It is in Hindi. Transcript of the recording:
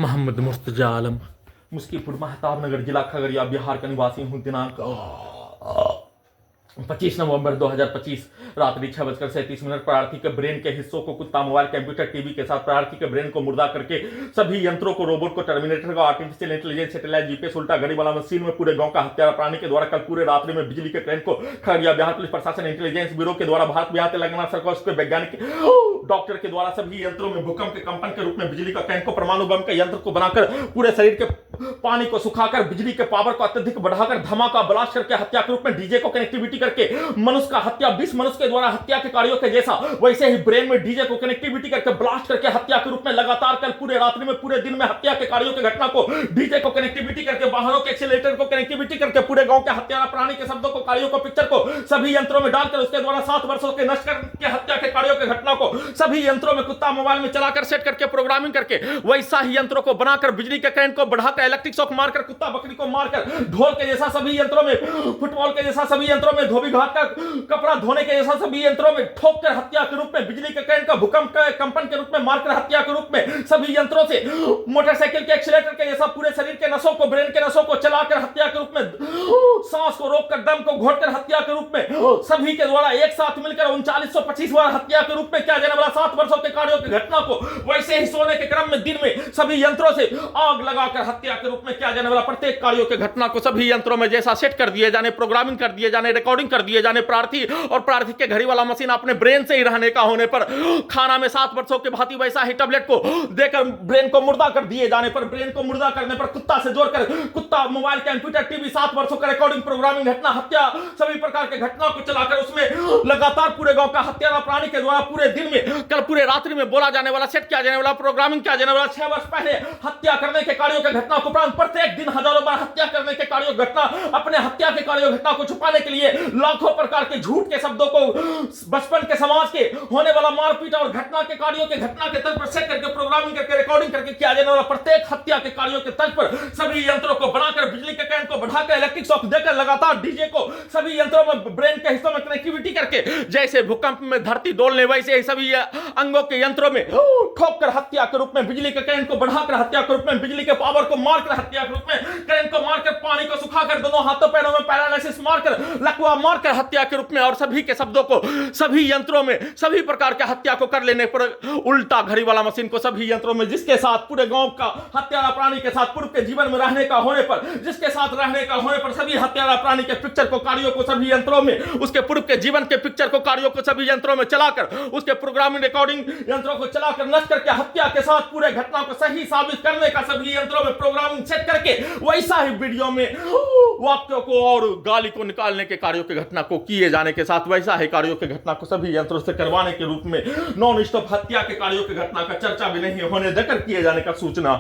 मोहम्मद मुर्तजा आलम, मुस्कीपुर महताब नगर, जिला खगड़िया, बिहार का निवासी हूँ। दिनांक 25 नवंबर 2025 रात्रि 6:37 प्रार्थी के ब्रेन के हिस्सों को कुत्ता, मोबाइल, कंप्यूटर, टीवी के साथ प्रार्थी के ब्रेन को मुर्दा करके सभी यंत्रों को, रोबोट को, टर्मिनेटर को, आर्टिफिशियल इंटेलिजेंस, सैटेलाइट, जीपीएस, उल्टा घड़ी वाला मशीन में पूरे गांव का हत्यारा प्राणी के द्वारा कल पूरे रात्रि में बिजली के करंट को खगड़िया बिहार पुलिस प्रशासन, इंटेलिजेंस ब्यूरो के द्वारा भारत बिहार तेलंगाना सरकार के वैज्ञानिक डॉक्टर के द्वारा सभी यंत्रों में भूकंप के कंपन के रूप में बिजली का करंट को परमाणु बम के यंत्र को बनाकर पूरे शरीर के पानी को सुखाकर बिजली के पावर को अत्यधिक बढ़ाकर धमाका ब्लास्ट करके हत्या के रूप में डीजे को कनेक्टिविटी करके मनुष्य का हत्या 20 मनुष्य के द्वारा हत्या के कार्यों के जैसा वैसे ही ब्रेन में डीजे को कनेक्टिविटी करके ब्लास्ट करके हत्या के रूप में लगातार कल पूरे रात्रि में पूरे दिन में हत्या के कार्यों की घटना को डीजे को कनेक्टिविटी करके वाहनों के एक्सीलरेटर को कनेक्टिविटी करके पूरे गांव के हत्यारा प्राणी के शब्दों को, कार्यों को, पिक्चर को सभी यंत्रों में डालकर उसके द्वारा 7 वर्षों के नष्ट करके हत्या के कार्यों की घटना को सभी यंत्रों में कुत्ता मोबाइल में चलाकर सेट करके प्रोग्रामिंग करके वैसा ही यंत्रों को बनाकर बिजली के करंट को बढ़ाकर इलेक्ट्रिक शॉक मारकर कुत्ता बकरी को मारकर ढोल के जैसा सभी यंत्रों में, फुटबॉल के जैसा सभी यंत्रों में, धोबी घाट का कपड़ा धोने के जैसा सभी यंत्रों में ठोक कर हत्या के रूप में, बिजली के करंट का भूकंप का कंपन के रूप में मारकर हत्या के रूप में सभी यंत्रों से मोटरसाइकिल के एक्सीलरेटर के जैसा पूरे शरीर के नसों को, ब्रेन के नसों को चलाकर हत्या के रूप में, सांस को रोककर दम को घोटकर हत्या के रूप में सभी के द्वारा एक साथ मिलकर 3925 बार हत्या के रूप में किया जाने वाला 7 वर्षों के कार्यों की घटना को वैसे ही सोने के क्रम में दिन में सभी यंत्रों से आग लगाकर हत्या के रूप में किया जाने वाला प्रत्येक कार्यों की घटना को सभी यंत्रों में जैसा सेट कर दिए जाने, प्रोग्रामिंग कर दिए जाने, रिकॉर्डिंग कर दिए जाने, प्रार्थी और प्रार्थी के घड़ी वाला मशीन अपने ब्रेन से ही रहने का होने पर खाना में 7 वर्षों के भांति वैसा ही टैबलेट को देकर ब्रेन को मुर्दा कर दिए जाने पर, ब्रेन को मुर्दा करने पर कुत्ता से जोड़कर कुत्ता, मोबाइल, कंप्यूटर, टीवी 7 वर्षों का रिकॉर्डिंग, प्रोग्रामिंग, घटना, हत्या सभी प्रकार के घटना को चलाकर उसमें लगातार पूरे गांव का हत्यारा प्राणी के द्वारा पूरे दिन में, कल पूरे रात्रि में बोला जाने वाला, सेट किया जाने वाला, प्रोग्रामिंग किया जाने वाला 6 वर्ष पहले हत्या करने के कार्यों की घटना को उपरांत प्रत्येक दिन हजारों बार हत्या करने के कार्यों घटना, अपने हत्या के कार्यों घटना को छुपाने के लिए लाखों प्रकार के झूठ के शब्दों को, बचपन के समाज के होने वाला मारपीट और घटना के कार्यों के घटना के तर्ज पर सेट करके, प्रोग्रामिंग करके, रिकॉर्डिंग करके किया जाने वाला प्रत्येक हत्या के कार्यों के तर्ज पर सभी यंत्रों को बनाकर बिजली के करंट को बढ़ाकर इलेक्ट्रिक शॉक देकर लगातार डीजे को सभी यंत्रों में, ब्रेन के हिस्सों में कनेक्टिविटी करके जैसे भूकंप में धरती डोलने वैसे ही सभी अंगों के यंत्रों में ठोक कर हत्या के रूप में, बिजली के करंट को बढ़ाकर हत्या के रूप में, बिजली के पावर को मारकर हत्या के रूप में, करंट को मारकर, पानी को सुखाकर, दोनों हाथों पैरों में पैरालिसिस मारकर, लकवा मारकर हत्या के रूप में और सभी के शब्दों को सभी यंत्रों में सभी प्रकार के हत्या को कर लेने पर उल्टा घड़ी वाला मशीन को सभी यंत्रों में, जिसके साथ पूरे गांव का हत्यारा प्राणी के साथ पूर्व के जीवन में रहने का होने पर, जिसके साथ रहने का होने पर सभी हत्यारा प्राणी के पिक्चर को, कार्यों को सभी यंत्रों में, उसके पूर्व के जीवन के पिक्चर को, कार्यों को सभी यंत्रों में चलाकर, उसके प्रोग्रामिंग, रिकॉर्डिंग यंत्रों को चलाकर नष्ट करके हत्या के साथ पूरे घटना को सही साबित करने का सभी यंत्रों में प्रोग्रामिंग सेट करके वैसा ही वीडियो में वाक्यों को और गाली को निकालने के कार्यों की घटना को किए जाने के साथ वैसा ही कार्यों की घटना को सभी यंत्रों से करवाने के रूप में नॉन स्टॉप हत्या के कार्यों की घटना का चर्चा भी नहीं होने देकर किए जाने का सूचना